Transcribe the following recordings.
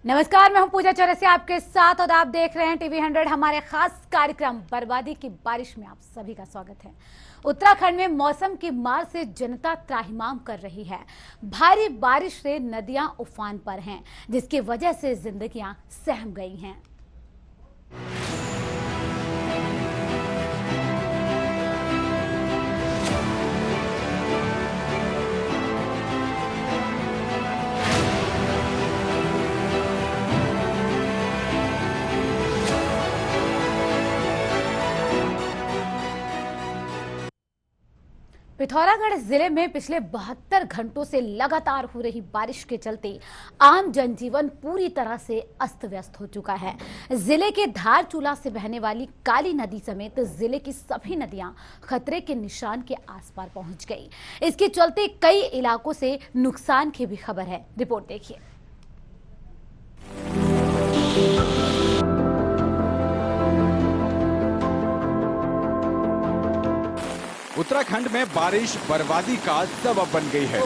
नमस्कार, मैं हूं पूजा चौरसिया आपके साथ और आप देख रहे हैं टीवी 100। हमारे खास कार्यक्रम बर्बादी की बारिश में आप सभी का स्वागत है। उत्तराखंड में मौसम की मार से जनता त्राहिमाम कर रही है। भारी बारिश से नदियां उफान पर हैं, जिसकी वजह से जिंदगियां सहम गई हैं। पिथौरागढ़ जिले में पिछले 72 घंटों से लगातार हो रही बारिश के चलते आम जनजीवन पूरी तरह से अस्त व्यस्त हो चुका है। जिले के धारचूला से बहने वाली काली नदी समेत जिले की सभी नदियां खतरे के निशान के आसपास पहुंच गई। इसके चलते कई इलाकों से नुकसान की भी खबर है। रिपोर्ट देखिए। उत्तराखंड में बारिश बर्बादी का सबब बन गई है।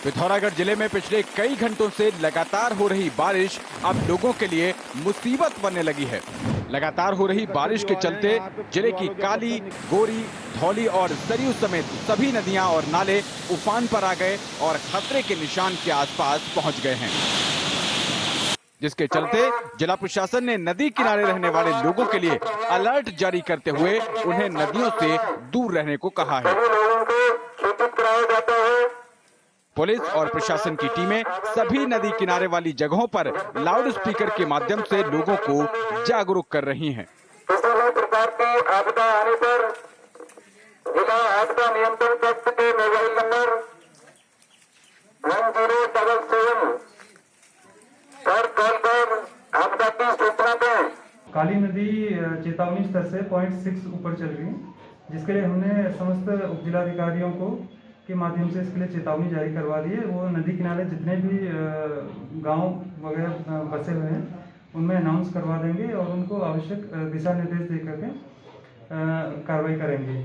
पिथौरागढ़ जिले में पिछले कई घंटों से लगातार हो रही बारिश अब लोगों के लिए मुसीबत बनने लगी है। लगातार हो रही बारिश के चलते जिले की काली, गोरी, धौली और सरयू समेत सभी नदियां और नाले उफान पर आ गए और खतरे के निशान के आसपास पहुंच गए हैं, जिसके चलते जिला प्रशासन ने नदी किनारे रहने वाले लोगों के लिए अलर्ट जारी करते हुए उन्हें नदियों से दूर रहने को कहा है। पुलिस और प्रशासन की टीमें सभी नदी किनारे वाली जगहों पर लाउड स्पीकर के माध्यम से लोगों को जागरूक कर रही हैं। किसी भी प्रकार की आपदा आने पर जिला आपदा नियंत्रण कक्ष के मोबाइल नंबर 1077 पर कॉल कर आपदा की सूचना दें। काली नदी चेतावनी स्तर से 0.6 ऊपर चल रही है, जिसके लिए हमने समस्त उप जिलाधिकारियों को के माध्यम से इसके लिए चेतावनी जारी करवा दी है। वो नदी किनारे जितने भी गांव वगैरह बसे हुए हैं उनमें अनाउंस करवा देंगे और उनको आवश्यक दिशा निर्देश दे करके कार्रवाई करेंगे।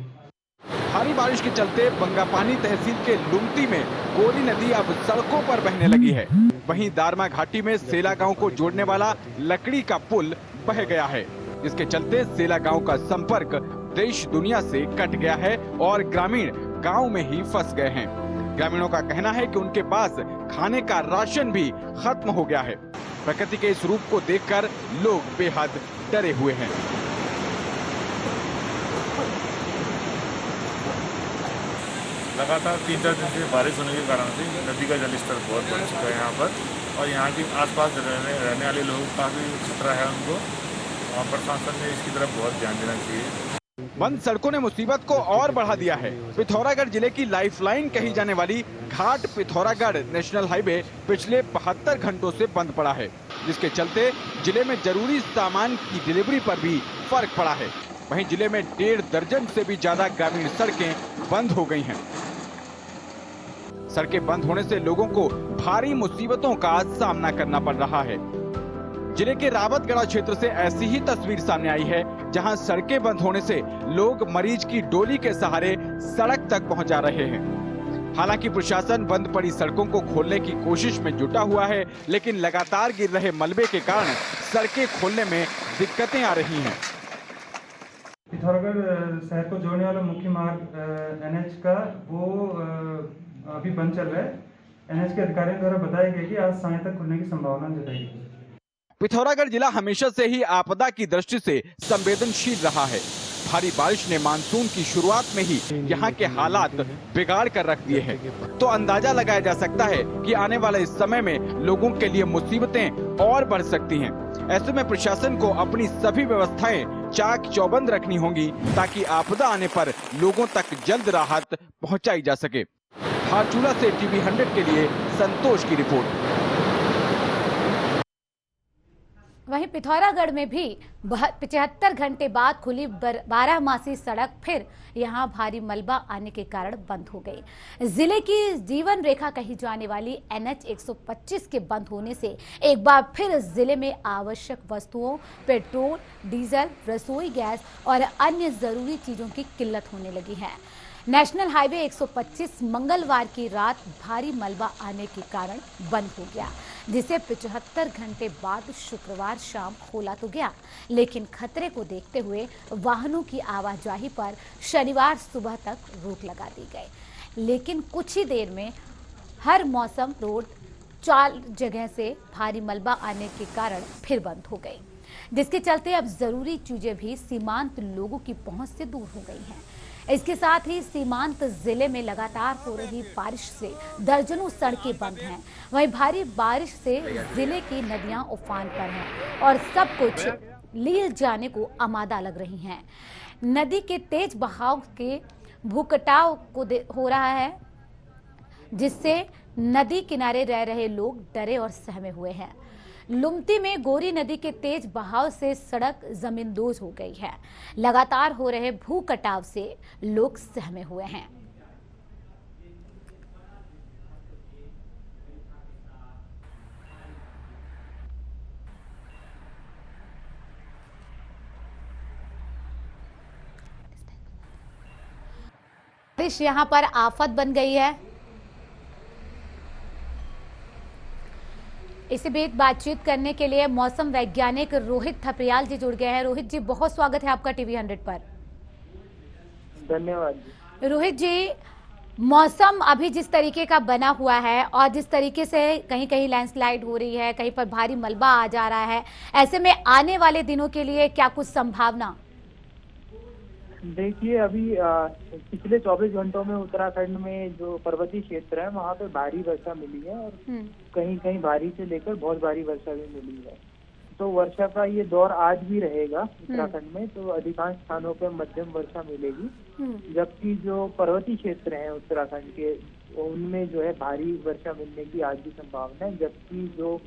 भारी बारिश के चलते बंगापानी तहसील के लुमती में गोरी नदी अब सड़कों पर बहने लगी है। वहीं दारमा घाटी में सेला गांव को जोड़ने वाला लकड़ी का पुल बह गया है, जिसके चलते सेला गांव का संपर्क देश दुनिया से कट गया है और ग्रामीण गांव में ही फंस गए हैं। ग्रामीणों का कहना है कि उनके पास खाने का राशन भी खत्म हो गया है। प्रकृति के इस रूप को देखकर लोग बेहद डरे हुए हैं। लगातार 3-4 दिन से बारिश होने के कारण से नदी का जलस्तर बहुत बढ़ चुका है यहाँ पर, और यहाँ के आसपास रहने वाले लोगों का भी खतरा है उनको, और प्रशासन ने इसकी तरफ बहुत ध्यान देना चाहिए। बंद सड़कों ने मुसीबत को और बढ़ा दिया है। पिथौरागढ़ जिले की लाइफलाइन कही जाने वाली घाट पिथौरागढ़ नेशनल हाईवे पिछले 72 घंटों से बंद पड़ा है, जिसके चलते जिले में जरूरी सामान की डिलीवरी पर भी फर्क पड़ा है। वहीं जिले में 1.5 दर्जन से भी ज्यादा ग्रामीण सड़कें बंद हो गई हैं। सड़कें बंद होने से लोगों को भारी मुसीबतों का सामना करना पड़ रहा है। जिले के रावतगढ़ा क्षेत्र से ऐसी ही तस्वीर सामने आई है, जहां सड़कें बंद होने से लोग मरीज की डोली के सहारे सड़क तक पहुंचा रहे हैं। हालांकि प्रशासन बंद पड़ी सड़कों को खोलने की कोशिश में जुटा हुआ है, लेकिन लगातार गिर रहे मलबे के कारण सड़कें खोलने में दिक्कतें आ रही हैं। पिथौरागढ़ शहर को जोड़ने वाला मुख्य मार्ग NH का वो अभी बंद चल रहा है। NH के अधिकारियों द्वारा बताया गया कि आज साय तक खुलने की संभावना जताई गई। पिथौरागढ़ जिला हमेशा से ही आपदा की दृष्टि से संवेदनशील रहा है। भारी बारिश ने मानसून की शुरुआत में ही यहाँ के हालात बिगाड़ कर रख दिए हैं, तो अंदाजा लगाया जा सकता है कि आने वाले इस समय में लोगों के लिए मुसीबतें और बढ़ सकती हैं। ऐसे में प्रशासन को अपनी सभी व्यवस्थाएं चाक चौबंद रखनी होंगी, ताकि आपदा आने पर लोगों तक जल्द राहत पहुँचाई जा सके। धारचूला से टीवी 100 के लिए संतोष की रिपोर्ट। वहीं पिथौरागढ़ में भी 75 घंटे बाद खुली 12मासी सड़क फिर यहां भारी मलबा आने के कारण बंद हो गई। जिले की जीवन रेखा कही जाने वाली NH 125 के बंद होने से एक बार फिर जिले में आवश्यक वस्तुओं, पेट्रोल, डीजल, रसोई गैस और अन्य जरूरी चीजों की किल्लत होने लगी है। नेशनल हाईवे 125 मंगलवार की रात भारी मलबा आने के कारण बंद हो गया, जिसे 75 घंटे बाद शुक्रवार शाम खोला तो गया, लेकिन खतरे को देखते हुए वाहनों की आवाजाही पर शनिवार सुबह तक रोक लगा दी गई। लेकिन कुछ ही देर में हर मौसम रोड 4 जगह से भारी मलबा आने के कारण फिर बंद हो गई, जिसके चलते अब जरूरी चीजें भी सीमांत लोगों की पहुंच से दूर हो गई हैं। इसके साथ ही सीमांत जिले में लगातार हो रही बारिश से दर्जनों सड़कें बंद हैं। वहीं भारी बारिश से जिले की नदियां उफान पर हैं और सब कुछ ले जाने को आमादा लग रही हैं। नदी के तेज बहाव के भूकटाव को हो रहा है, जिससे नदी किनारे रह रहे लोग डरे और सहमे हुए हैं। लुमती में गोरी नदी के तेज बहाव से सड़क जमींदोज हो गई है। लगातार हो रहे भू कटाव से लोग सहमे हुए हैं। बारिश यहां पर आफत बन गई है। इसी बीच बातचीत करने के लिए मौसम वैज्ञानिक रोहित थपरियाल जी जुड़ गए हैं। रोहित जी, बहुत स्वागत है आपका टीवी 100 पर। धन्यवाद जी। रोहित जी, मौसम अभी जिस तरीके का बना हुआ है और जिस तरीके से कहीं कहीं लैंडस्लाइड हो रही है, कहीं पर भारी मलबा आ जा रहा है, ऐसे में आने वाले दिनों के लिए क्या कुछ संभावना? देखिए, अभी पिछले 24 घंटों में उत्तराखंड में जो पर्वतीय क्षेत्र है वहाँ पे भारी वर्षा मिली है और कहीं कहीं भारी से लेकर बहुत भारी वर्षा भी मिली है। तो वर्षा का ये दौर आज भी रहेगा उत्तराखंड में। तो अधिकांश स्थानों पे मध्यम वर्षा मिलेगी, जबकि जो पर्वतीय क्षेत्र हैं उत्तराखंड के उनमें जो है भारी वर्षा मिलने की आज भी संभावना है। जबकि जो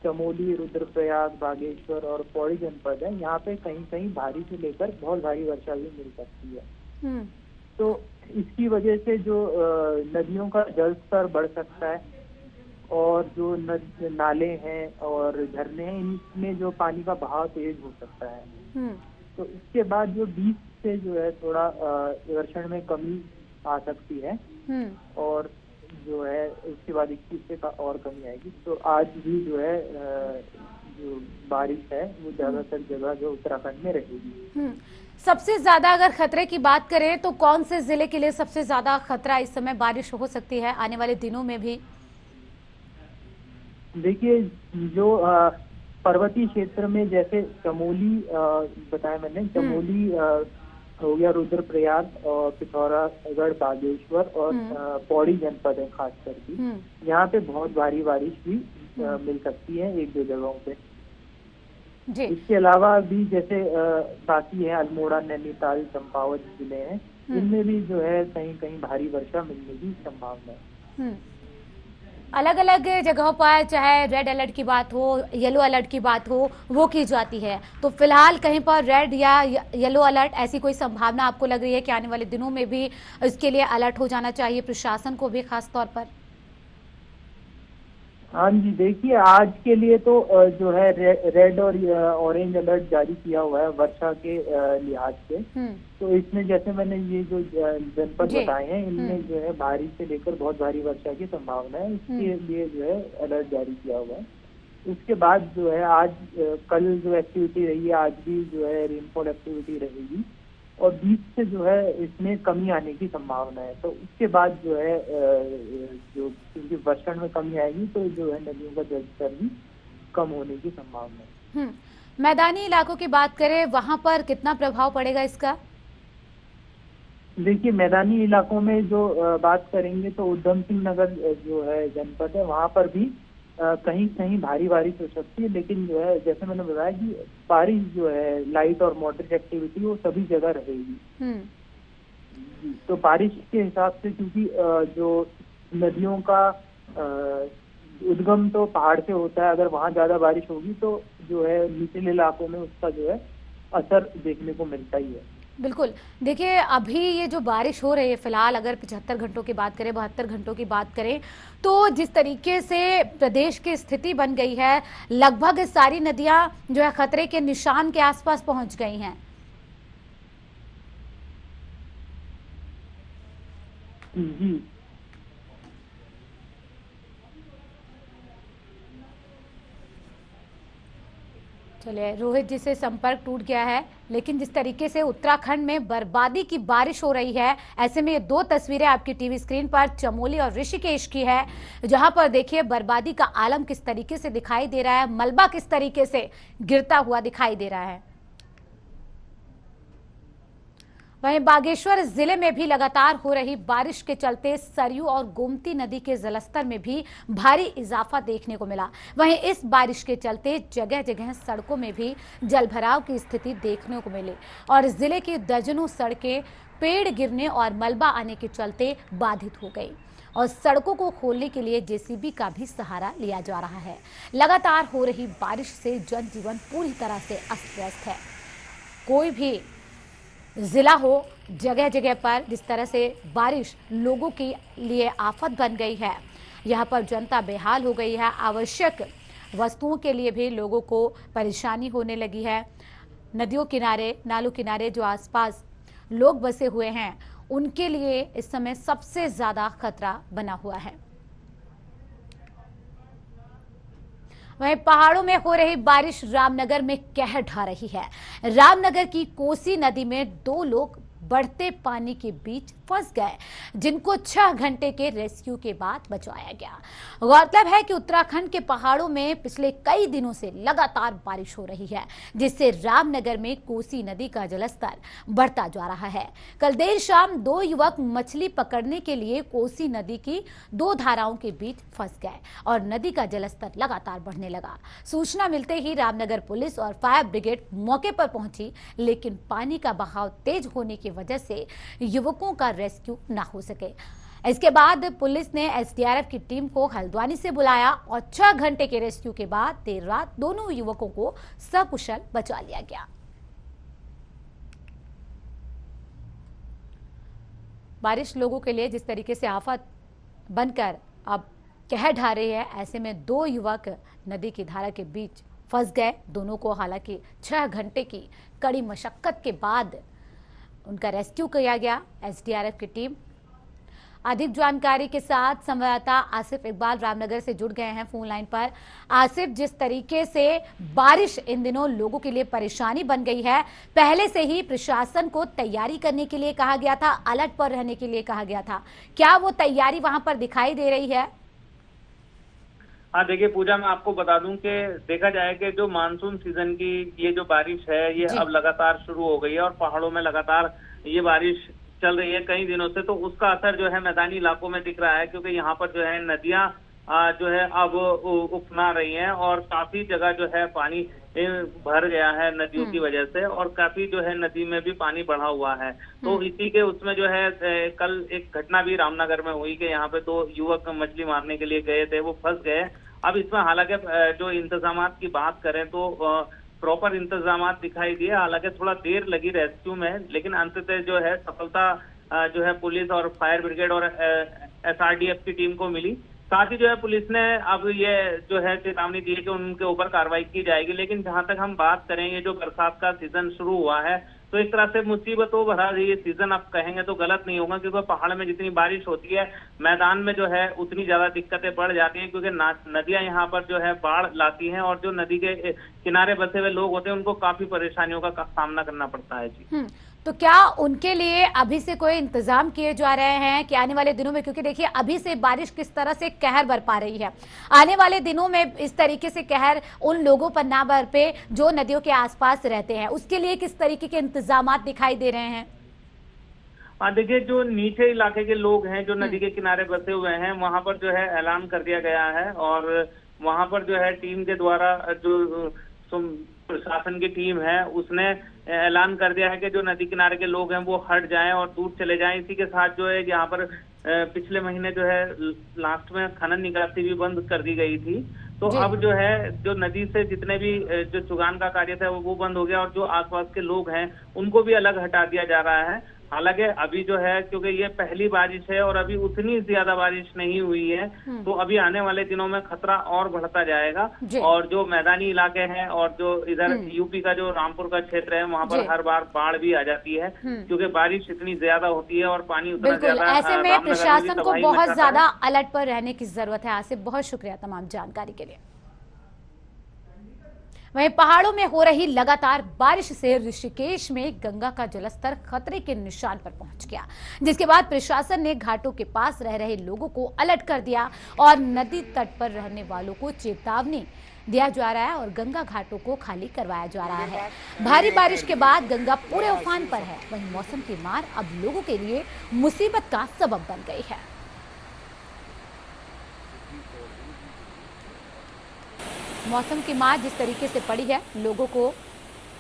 चमोली, रुद्रप्रयाग, बागेश्वर और पौड़ी जनपद है, यहाँ पे कहीं कहीं भारी से लेकर बहुत भारी वर्षा भी मिल सकती है। तो इसकी वजह से जो नदियों का जल स्तर बढ़ सकता है और जो नाले हैं और झरने हैं, इनमें जो पानी का बहाव तेज हो सकता है। तो इसके बाद जो 20 से जो है थोड़ा वर्षण में कमी आ सकती है और जो है उसके बाद 21 से और कमी आएगी। तो आज भी जो है जो बारिश है वो ज्यादातर जगह जो उत्तराखंड में रहेगी। सबसे ज्यादा अगर खतरे की बात करें तो कौन से जिले के लिए सबसे ज्यादा खतरा इस समय बारिश हो सकती है आने वाले दिनों में भी? देखिए, जो पर्वतीय क्षेत्र में जैसे चमोली बताया मैंने, चमोली हो गया, रुद्रप्रयाग और पिथौरागढ़, बागेश्वर और पौड़ी जनपद है खास करके, यहाँ पे बहुत भारी बारिश भी मिल सकती है एक दो जगहों पे जी। इसके अलावा भी जैसे बाकी है अल्मोड़ा, नैनीताल, चंपावत जिले हैं, इनमें भी जो है कहीं कहीं भारी वर्षा मिलने की संभावना है। अलग अलग जगहों पर चाहे रेड अलर्ट की बात हो, येलो अलर्ट की बात हो, वो की जाती है। तो फिलहाल कहीं पर रेड या येलो अलर्ट ऐसी कोई संभावना आपको लग रही है कि आने वाले दिनों में भी इसके लिए अलर्ट हो जाना चाहिए प्रशासन को भी खास तौर पर? हाँ जी, देखिए, आज के लिए तो जो है रेड और ऑरेंज अलर्ट जारी किया हुआ है वर्षा के लिहाज से। तो इसमें जैसे मैंने ये जो जनपद बताए हैं, इनमें जो है भारी से लेकर बहुत भारी वर्षा की संभावना है, इसके लिए जो है अलर्ट जारी किया हुआ है। उसके बाद जो है आज कल जो एक्टिविटी रही है, आज भी जो है रेनफॉल एक्टिविटी रहेगी और 20 से जो है इसमें कमी आने की संभावना है। तो उसके बाद जो है जो क्योंकि वर्षण में कमी आएगी तो जो है नदियों का जलस्तर भी कम होने की संभावना है। मैदानी इलाकों की बात करें, वहां पर कितना प्रभाव पड़ेगा इसका? देखिए, मैदानी इलाकों में जो बात करेंगे तो उधम सिंह नगर जो है जनपद है, वहाँ पर भी कहीं कहीं भारी बारिश हो सकती है। लेकिन जो है जैसे मैंने बताया कि बारिश जो है लाइट और मॉडरेट एक्टिविटी वो सभी जगह रहेगी। तो बारिश के हिसाब से, क्योंकि जो नदियों का उद्गम तो पहाड़ से होता है, अगर वहाँ ज्यादा बारिश होगी तो जो है निचले इलाकों में उसका जो है असर देखने को मिलता ही है। बिल्कुल। देखिए, अभी ये जो बारिश हो रही है फिलहाल, अगर 75 घंटों की बात करें, 72 घंटों की बात करें, तो जिस तरीके से प्रदेश की स्थिति बन गई है, लगभग सारी नदियां जो है खतरे के निशान के आसपास पहुंच गई हैं। जी, चलिए, रोहित जी से संपर्क टूट गया है, लेकिन जिस तरीके से उत्तराखंड में बर्बादी की बारिश हो रही है, ऐसे में ये दो तस्वीरें आपकी टीवी स्क्रीन पर चमोली और ऋषिकेश की है, जहां पर देखिए बर्बादी का आलम किस तरीके से दिखाई दे रहा है, मलबा किस तरीके से गिरता हुआ दिखाई दे रहा है। वहीं बागेश्वर जिले में भी लगातार हो रही बारिश के चलते सरयू और गोमती नदी के जलस्तर में भी भारी इजाफा देखने को मिला। वहीं इस बारिश के चलते जगह जगह सड़कों में भी जलभराव की स्थिति देखने को मिली और जिले की दर्जनों सड़कें पेड़ गिरने और मलबा आने के चलते बाधित हो गई और सड़कों को खोलने के लिए जेसीबी का भी सहारा लिया जा रहा है। लगातार हो रही बारिश से जनजीवन पूरी तरह से अस्त व्यस्त है। कोई भी जिला हो, जगह जगह पर जिस तरह से बारिश लोगों के लिए आफत बन गई है, यहाँ पर जनता बेहाल हो गई है। आवश्यक वस्तुओं के लिए भी लोगों को परेशानी होने लगी है। नदियों किनारे, नालों किनारे जो आसपास लोग बसे हुए हैं, उनके लिए इस समय सबसे ज्यादा खतरा बना हुआ है। वहीं पहाड़ों में हो रही बारिश रामनगर में कहर ढा रही है। रामनगर की कोसी नदी में 2 लोग बढ़ते पानी के बीच फंस गए, जिनको 6 घंटे के रेस्क्यू के बाद बचाया गया। गौरतलब है कि उत्तराखंड के पहाड़ों में पिछले कई दिनों से लगातार बारिश हो रही है, जिससे रामनगर में कोसी नदी का जलस्तर बढ़ता जा रहा है। कल देर शाम 2 युवक मछली पकड़ने के लिए कोसी नदी की 2 धाराओं के बीच फंस गए और नदी का जलस्तर लगातार बढ़ने लगा। सूचना मिलते ही रामनगर पुलिस और फायर ब्रिगेड मौके पर पहुंची, लेकिन पानी का बहाव तेज होने की वजह से युवकों का रेस्क्यू न हो सके। इसके बाद पुलिस ने एसडीआरएफ की टीम को हल्द्वानी से बुलाया और 6 घंटे के रेस्क्यू के बाद देर रात दोनों युवकों को सकुशल बचा लिया गया। बारिश लोगों के लिए जिस तरीके से आफत बनकर अब कहर ढा रही है, ऐसे में 2 युवक नदी की धारा के बीच फंस गए। दोनों को हालांकि 6 घंटे की कड़ी मशक्कत के बाद उनका रेस्क्यू किया गया। एसडीआरएफ की टीम अधिक जानकारी के साथ संवाददाता आसिफ इकबाल रामनगर से जुड़ गए हैं फोन लाइन पर। आसिफ, जिस तरीके से बारिश इन दिनों लोगों के लिए परेशानी बन गई है, पहले से ही प्रशासन को तैयारी करने के लिए कहा गया था, अलर्ट पर रहने के लिए कहा गया था, क्या वो तैयारी वहां पर दिखाई दे रही है? हाँ, देखिए पूजा, मैं आपको बता दूं कि देखा जाए कि जो मानसून सीजन की ये जो बारिश है, ये अब लगातार शुरू हो गई है और पहाड़ों में लगातार ये बारिश चल रही है कई दिनों से। तो उसका असर जो है मैदानी इलाकों में दिख रहा है, क्योंकि यहाँ पर जो है नदियां जो है अब उफना रही हैं और काफी जगह जो है पानी भर गया है नदियों की वजह से और काफी जो है नदी में भी पानी बढ़ा हुआ है। तो इसी के उसमें जो है कल एक घटना भी रामनगर में हुई कि यहाँ पे 2 युवक मछली मारने के लिए गए थे, वो फंस गए। अब इसमें हालांकि जो इंतजाम की बात करें तो प्रॉपर इंतजाम दिखाई दिए, हालांकि थोड़ा देर लगी रेस्क्यू में, लेकिन अंततः जो है सफलता जो है पुलिस और फायर ब्रिगेड और एसआरडीएफ की टीम को मिली। साथ ही जो है पुलिस ने अब ये जो है चेतावनी दी है कि उनके ऊपर कार्रवाई की जाएगी। लेकिन जहां तक हम बात करें, ये जो बरसात का सीजन शुरू हुआ है, तो एक तरह से मुसीबतों भरा ये सीजन आप कहेंगे तो गलत नहीं होगा, क्योंकि पहाड़ में जितनी बारिश होती है मैदान में जो है उतनी ज्यादा दिक्कतें बढ़ जाती हैं, क्योंकि नदियां यहाँ पर जो है बाढ़ लाती हैं और जो नदी के किनारे बसे हुए लोग होते हैं उनको काफी परेशानियों का सामना करना पड़ता है। जी, तो क्या उनके लिए अभी से कोई इंतजाम किए जा रहे हैं कि आने वाले दिनों में, क्योंकि देखिए अभी से बारिश किस तरह से कहर बरपा रही है, आने वाले दिनों में इस तरीके से कहर उन लोगों पर ना बरपे जो नदियों के आसपास रहते हैं, उसके लिए किस तरीके के इंतजाम दिखाई दे रहे हैं? देखिए, जो नीचे इलाके के लोग हैं, जो नदी के किनारे बसे हुए हैं, वहां पर जो है ऐलान कर दिया गया है और वहां पर जो है टीम के द्वारा जो प्रशासन की टीम है उसने ऐलान कर दिया है कि जो नदी किनारे के लोग हैं वो हट जाएं और दूर चले जाएं। इसी के साथ जो है यहाँ पर पिछले महीने जो है लास्ट में खनन निकासी भी बंद कर दी गई थी। तो अब जो है जो नदी से जितने भी जो चुगान का कार्य था वो बंद हो गया और जो आसपास के लोग हैं उनको भी अलग हटा दिया जा रहा है। हालांकि अभी जो है क्योंकि ये पहली बारिश है और अभी उतनी ज्यादा बारिश नहीं हुई है, तो अभी आने वाले दिनों में खतरा और बढ़ता जाएगा और जो मैदानी इलाके हैं और जो इधर यूपी का जो रामपुर का क्षेत्र है वहां पर हर बार बाढ़ भी आ जाती है, क्योंकि बारिश इतनी ज्यादा होती है और पानी उतना ज्यादा। ऐसे में प्रशासन को बहुत ज्यादा अलर्ट पर रहने की जरूरत है। आसिफ, बहुत शुक्रिया तमाम जानकारी के लिए। वहीं पहाड़ों में हो रही लगातार बारिश से ऋषिकेश में गंगा का जलस्तर खतरे के निशान पर पहुंच गया, जिसके बाद प्रशासन ने घाटों के पास रह रहे लोगों को अलर्ट कर दिया और नदी तट पर रहने वालों को चेतावनी दिया जा रहा है और गंगा घाटों को खाली करवाया जा रहा है। भारी बारिश के बाद गंगा पूरे उफान पर है। वहीं मौसम की मार अब लोगों के लिए मुसीबत का सबब बन गई है। मौसम की मार जिस तरीके से पड़ी है, लोगों को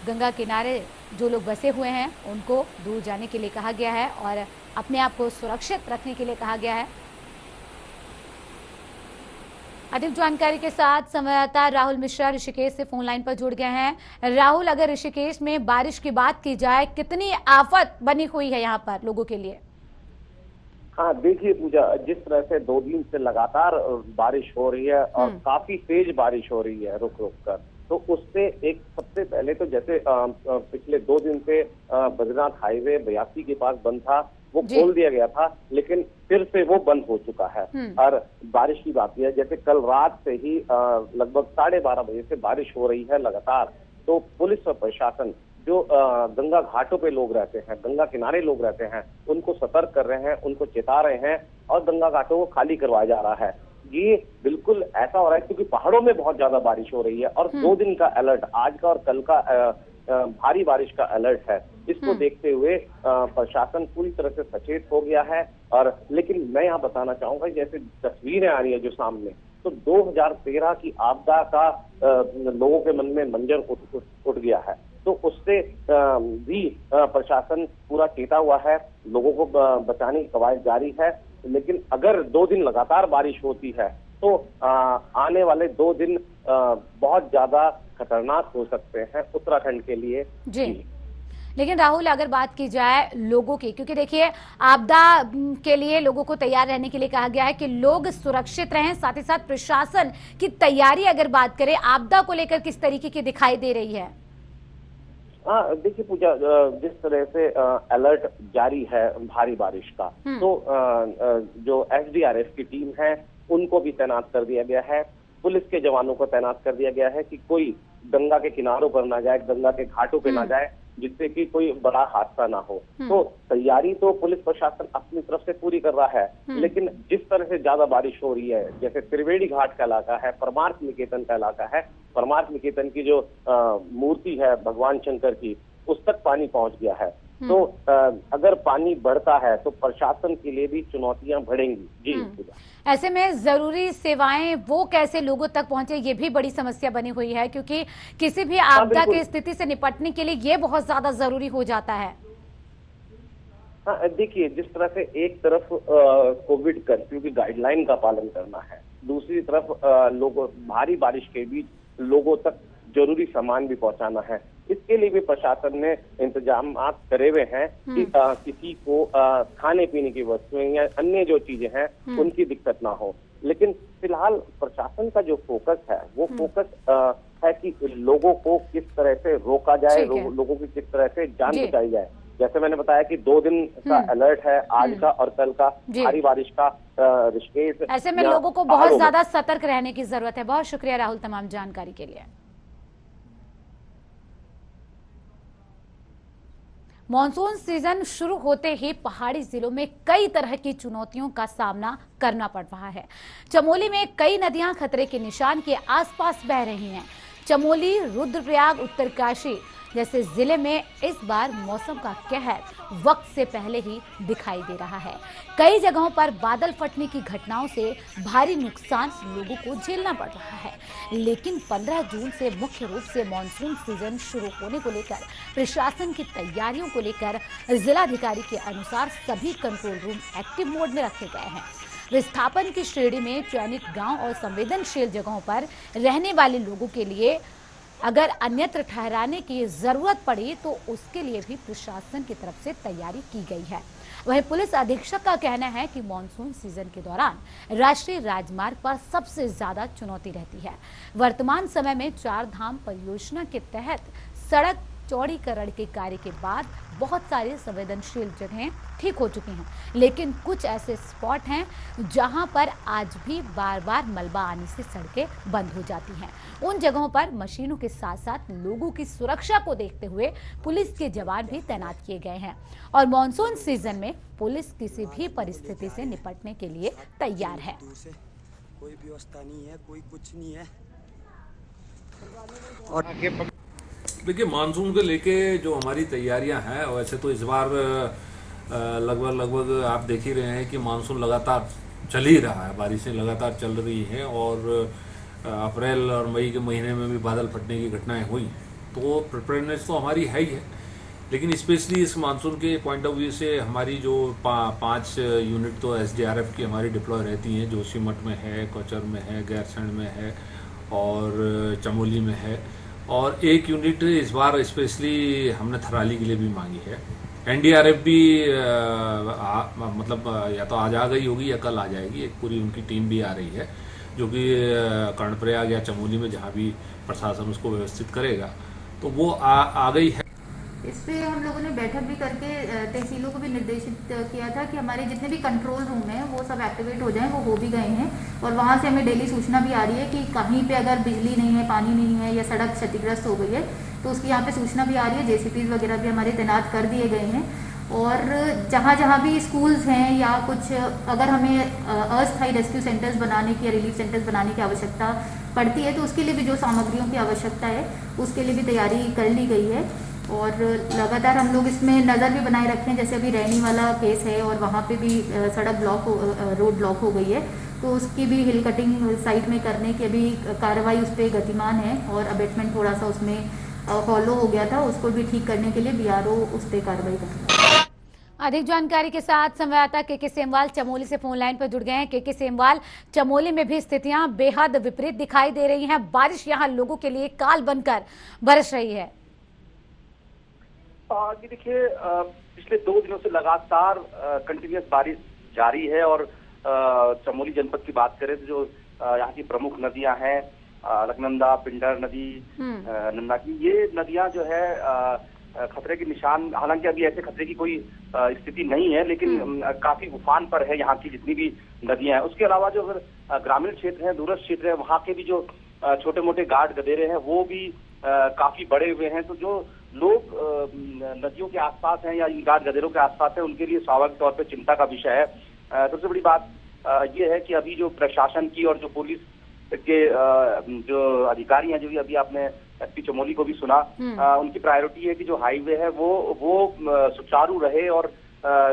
गंगा किनारे जो लोग बसे हुए हैं उनको दूर जाने के लिए कहा गया है और अपने आप को सुरक्षित रखने के लिए कहा गया है। अधिक जानकारी के साथ संवाददाता राहुल मिश्रा ऋषिकेश से फोन लाइन पर जुड़ गए हैं। राहुल, अगर ऋषिकेश में बारिश की बात की जाए, कितनी आफत बनी हुई है यहाँ पर लोगों के लिए? हाँ, देखिए पूजा, जिस तरह से 2 दिन से लगातार बारिश हो रही है और काफी तेज बारिश हो रही है रुक रुक कर, तो उससे एक सबसे पहले तो जैसे पिछले 2 दिन से बद्रीनाथ हाईवे 82 के पास बंद था, वो खोल दिया गया था, लेकिन फिर से वो बंद हो चुका है। और बारिश की बात है, जैसे कल रात से ही लगभग 12:30 बजे से बारिश हो रही है लगातार। तो पुलिस और प्रशासन जो गंगा घाटों पे लोग रहते हैं, गंगा किनारे लोग रहते हैं, उनको सतर्क कर रहे हैं, उनको चेता रहे हैं और गंगा घाटों को खाली करवाया जा रहा है। ये बिल्कुल ऐसा हो रहा है क्योंकि पहाड़ों में बहुत ज्यादा बारिश हो रही है और 2 दिन का अलर्ट, आज का और कल का भारी बारिश का अलर्ट है। इसको देखते हुए प्रशासन पूरी तरह से सचेत हो गया है। और लेकिन मैं यहाँ बताना चाहूंगा, जैसे तस्वीरें आ रही है जो सामने, तो 2013 की आपदा का लोगों के मन में मंजर उठ गया है। तो उससे भी प्रशासन पूरा चेता हुआ है, लोगों को बचाने की कवायद जारी है। लेकिन अगर 2 दिन लगातार बारिश होती है तो आने वाले 2 दिन बहुत ज्यादा खतरनाक हो सकते हैं उत्तराखंड के लिए। जी, लेकिन राहुल, अगर बात की जाए लोगों की, क्योंकि देखिए आपदा के लिए लोगों को तैयार रहने के लिए कहा गया है कि लोग सुरक्षित रहें, साथ ही साथ प्रशासन की तैयारी अगर बात करें आपदा को लेकर किस तरीके की दिखाई दे रही है? हाँ, देखिए पूजा, जिस तरह से अलर्ट जारी है भारी बारिश का, तो जो SDRF की टीम है उनको भी तैनात कर दिया गया है, पुलिस के जवानों को तैनात कर दिया गया है कि कोई गंगा के किनारों पर ना जाए, गंगा के घाटों पे ना जाए, जिससे कि कोई बड़ा हादसा ना हो। तो तैयारी तो पुलिस प्रशासन अपनी तरफ से पूरी कर रहा है, लेकिन जिस तरह से ज्यादा बारिश हो रही है, जैसे त्रिवेणी घाट का इलाका है, परमार्थ निकेतन का इलाका है, परमार्थ निकेतन की जो मूर्ति है भगवान शंकर की, उस तक पानी पहुंच गया है। तो अगर पानी बढ़ता है तो प्रशासन के लिए भी चुनौतियां बढ़ेंगी। जी, ऐसे में जरूरी सेवाएं वो कैसे लोगों तक पहुंचे, ये भी बड़ी समस्या बनी हुई है, क्योंकि किसी भी आपदा की स्थिति से निपटने के लिए ये बहुत ज्यादा जरूरी हो जाता है। हाँ, देखिए, जिस तरह से एक तरफ कोविड कर्फ्यू की गाइडलाइन का पालन करना है, दूसरी तरफ लोगों भारी बारिश के बीच लोगों तक जरूरी सामान भी पहुंचाना है। इसके लिए भी प्रशासन ने इंतजाम करे हुए हैं कि किसी को खाने पीने की वस्तुएं या अन्य जो चीजें हैं उनकी दिक्कत ना हो। लेकिन फिलहाल प्रशासन का जो फोकस है वो फोकस है कि लोगों को किस तरह से रोका जाए, लोगों की किस तरह से जान बचाई जाए। जैसे मैंने बताया कि 2 दिन का अलर्ट है, आज का और कल का भारी बारिश का ऋषिकेश। ऐसे में लोगों को बहुत ज्यादा सतर्क रहने की जरूरत है। बहुत शुक्रिया राहुल तमाम जानकारी के लिए। मॉनसून सीजन शुरू होते ही पहाड़ी जिलों में कई तरह की चुनौतियों का सामना करना पड़ रहा है। चमोली में कई नदियां खतरे के निशान के आसपास बह रही हैं। चमोली, रुद्रप्रयाग, उत्तरकाशी जैसे जिले में इस बार मौसम का कहर वक्त से पहले ही दिखाई दे रहा है। कई जगहों पर बादल फटने की घटनाओं से भारी नुकसान लोगों को झेलना पड़ रहा है। लेकिन 15 जून से मुख्य रूप से मानसून सीजन शुरू होने को लेकर प्रशासन की तैयारियों को लेकर जिलाधिकारी के अनुसार सभी कंट्रोल रूम एक्टिव मोड में रखे गए हैं। विस्थापन की श्रेणी में चयनित गांव और संवेदनशील जगहों पर रहने वाले लोगों के लिए अगर अन्यत्र ठहराने की जरूरत पड़ी तो उसके लिए भी प्रशासन की तरफ से तैयारी की गई है। वहीं पुलिस अधीक्षक का कहना है कि मानसून सीजन के दौरान राष्ट्रीय राजमार्ग पर सबसे ज्यादा चुनौती रहती है। वर्तमान समय में 4 धाम परियोजना के तहत सड़क चौड़ीकरण के कार्य के बाद बहुत सारी संवेदनशील जगहें ठीक हो चुकी हैं, लेकिन कुछ ऐसे स्पॉट हैं जहां पर आज भी बार बार मलबा आने से सड़कें बंद हो जाती हैं। उन जगहों पर मशीनों के साथ साथ लोगों की सुरक्षा को देखते हुए पुलिस के जवान भी तैनात किए गए हैं और मॉनसून सीजन में पुलिस किसी भी परिस्थिति से निपटने के लिए तैयार है। कोई व्यवस्था नहीं है, कोई कुछ नहीं है। और देखिए, मानसून को लेके जो हमारी तैयारियां हैं, वैसे तो इस बार लगभग आप देख ही रहे हैं कि मानसून लगातार चल ही रहा है, बारिशें लगातार चल रही हैं और अप्रैल और मई के महीने में भी बादल फटने की घटनाएं हुई, तो प्रिपेयरनेस तो हमारी है ही है। लेकिन स्पेशली इस मानसून के पॉइंट ऑफ व्यू से हमारी जो 5 यूनिट तो SDRF की हमारी डिप्लॉय रहती हैं, जोशीमठ में है, कोचर में है, गैरसैंण में है और चमोली में है, और 1 यूनिट इस बार स्पेशली हमने थराली के लिए भी मांगी है। NDRF भी मतलब या तो आज आ गई होगी या कल आ जाएगी, एक पूरी उनकी टीम भी आ रही है जो कि कर्णप्रयाग या चमोली में जहाँ भी प्रशासन उसको व्यवस्थित करेगा तो वो आ गई है। इस पे हम लोगों ने बैठक भी करके तहसीलों को भी निर्देशित किया था कि हमारे जितने भी कंट्रोल रूम हैं वो सब एक्टिवेट हो जाएं, वो हो भी गए हैं और वहाँ से हमें डेली सूचना भी आ रही है कि कहीं पे अगर बिजली नहीं है, पानी नहीं है या सड़क क्षतिग्रस्त हो गई है तो उसकी यहाँ पे सूचना भी आ रही है। JCPs वगैरह भी हमारे तैनात कर दिए गए हैं और जहाँ जहाँ भी स्कूल्स हैं या कुछ अगर हमें अस्थायी रेस्क्यू सेंटर्स बनाने की या रिलीफ सेंटर्स बनाने की आवश्यकता पड़ती है तो उसके लिए भी जो सामग्रियों की आवश्यकता है उसके लिए भी तैयारी कर ली गई है और लगातार हम लोग इसमें नज़र भी बनाए रखते हैं। जैसे अभी रैनी वाला केस है और वहाँ पे भी सड़क रोड ब्लॉक हो गई है तो उसकी भी हिल कटिंग साइट में करने की अभी कार्रवाई उस पर गतिमान है और अबेटमेंट थोड़ा सा उसमें फॉलो हो गया था, उसको भी ठीक करने के लिए BRO उस पर कार्रवाई कर रहा है। अधिक जानकारी के साथ संवाददाता KK सेमवाल चमोली से फोन लाइन पर जुड़ गए हैं। KK सेमवाल, चमोली में भी स्थितियां बेहद विपरीत दिखाई दे रही हैं, बारिश यहां लोगों के लिए काल बनकर बरस रही है। जी देखिए, पिछले 2 दिनों से लगातार कंटिन्यूस बारिश जारी है और चमोली जनपद की बात करें तो जो यहाँ की प्रमुख नदियां हैं अलकनंदा, पिंडर नदी, नंदा की, ये नदियां जो है खतरे के निशान, हालांकि अभी ऐसे खतरे की कोई स्थिति नहीं है लेकिन काफी उफान पर है यहाँ की जितनी भी नदियां हैं। उसके अलावा जो अगर ग्रामीण क्षेत्र है, दूरस्थ क्षेत्र है, वहाँ के भी जो छोटे मोटे गाड गदेरे हैं वो भी काफी बड़े हुए हैं। तो जो लोग नदियों के आसपास हैं या इन गाड गदेरों के आसपास हैं उनके लिए स्वाभाविक तौर पर चिंता का विषय है। सबसे बड़ी बात ये है कि अभी जो प्रशासन की और जो पुलिस के जो अधिकारी हैं, जो भी अभी आपने SP चमोली को भी सुना, उनकी प्रायोरिटी है कि जो हाईवे है वो सुचारू रहे और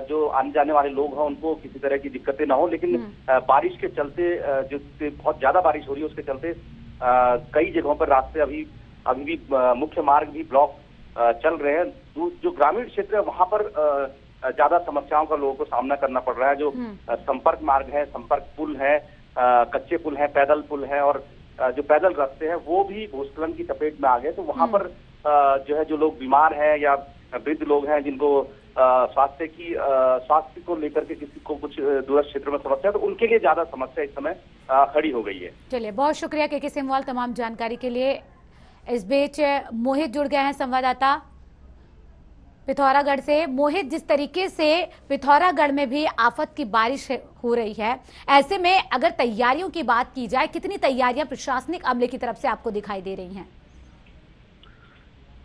जो आने जाने वाले लोग हैं उनको किसी तरह की दिक्कतें ना हो। लेकिन बारिश के चलते, जो बहुत ज्यादा बारिश हो रही है उसके चलते कई जगहों पर रास्ते अभी भी मुख्य मार्ग भी ब्लॉक चल रहे हैं। जो ग्रामीण क्षेत्र है वहां पर ज्यादा समस्याओं का लोगों को सामना करना पड़ रहा है। जो संपर्क मार्ग है, संपर्क पुल है, कच्चे पुल हैं, पैदल पुल हैं और जो पैदल रास्ते हैं वो भी भूस्खलन की चपेट में आ गए। तो वहां पर जो है जो लोग बीमार हैं या वृद्ध लोग हैं जिनको स्वास्थ्य को लेकर के किसी को कुछ दूरस्थ क्षेत्र में समस्या है तो उनके लिए ज्यादा समस्या इस समय खड़ी हो गई है। चलिए, बहुत शुक्रिया KK सेमवाल तमाम जानकारी के लिए। इस बीच मोहित जुड़ गए हैं संवाददाता पिथौरागढ़ से। मोहित, जिस तरीके से पिथौरागढ़ में भी आफत की बारिश हो रही है, ऐसे में अगर तैयारियों की बात की जाए, कितनी तैयारियां प्रशासनिक अमले की तरफ से आपको दिखाई दे रही हैं?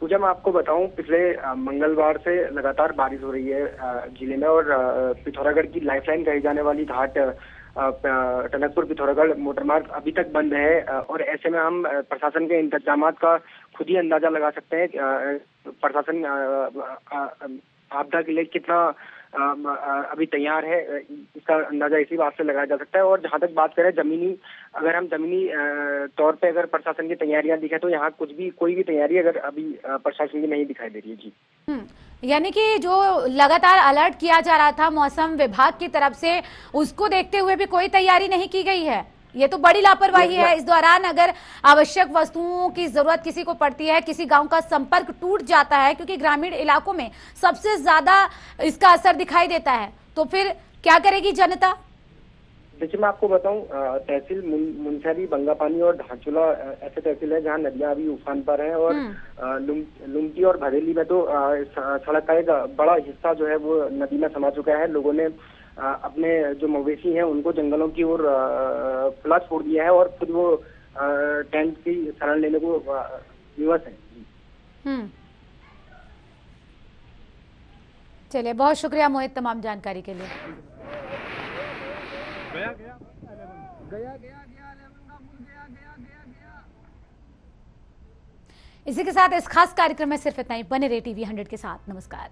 पूजा, मैं आपको बताऊं, पिछले मंगलवार से लगातार बारिश हो रही है जिले में और पिथौरागढ़ की लाइफलाइन कही जाने वाली घाट टनकपुर पिथौरागढ़ मोटरमार्ग अभी तक बंद है और ऐसे में हम प्रशासन के इंतजामात का खुद ही अंदाजा लगा सकते हैं। प्रशासन आपदा के लिए कितना अभी तैयार है इसका अंदाजा इसी बात से लगाया जा सकता है। और जहां तक बात करें अगर हम जमीनी तौर पे अगर प्रशासन की तैयारियां दिखे तो यहाँ कोई भी तैयारी अगर अभी प्रशासन की नहीं दिखाई दे रही है। जी, यानी कि जो लगातार अलर्ट किया जा रहा था मौसम विभाग की तरफ से, उसको देखते हुए भी कोई तैयारी नहीं की गई है। ये तो बड़ी लापरवाही है। इस दौरान अगर आवश्यक वस्तुओं की जरूरत किसी को पड़ती है, किसी गांव का संपर्क टूट जाता है, क्योंकि ग्रामीण इलाकों में सबसे ज्यादा इसका असर दिखाई देता है, तो फिर क्या करेगी जनता? देखिए मैं आपको बताऊं, तहसील मुनस्यारी, बंगापानी और धारचूला ऐसे तहसील है जहां नदियां अभी उफान पर हैं और लुमटी और भरेली में तो सड़क का एक बड़ा हिस्सा जो है वो नदी में समा चुका है। लोगों ने अपने जो मवेशी हैं उनको जंगलों की ओर खुला छोड़ दिया है और खुद वो टेंट की शरण लेने को विवश है। चलिए, बहुत शुक्रिया मोहित तमाम जानकारी के लिए। इसी के साथ इस खास कार्यक्रम में सिर्फ इतना ही। बने रहे TV 100 के साथ। नमस्कार।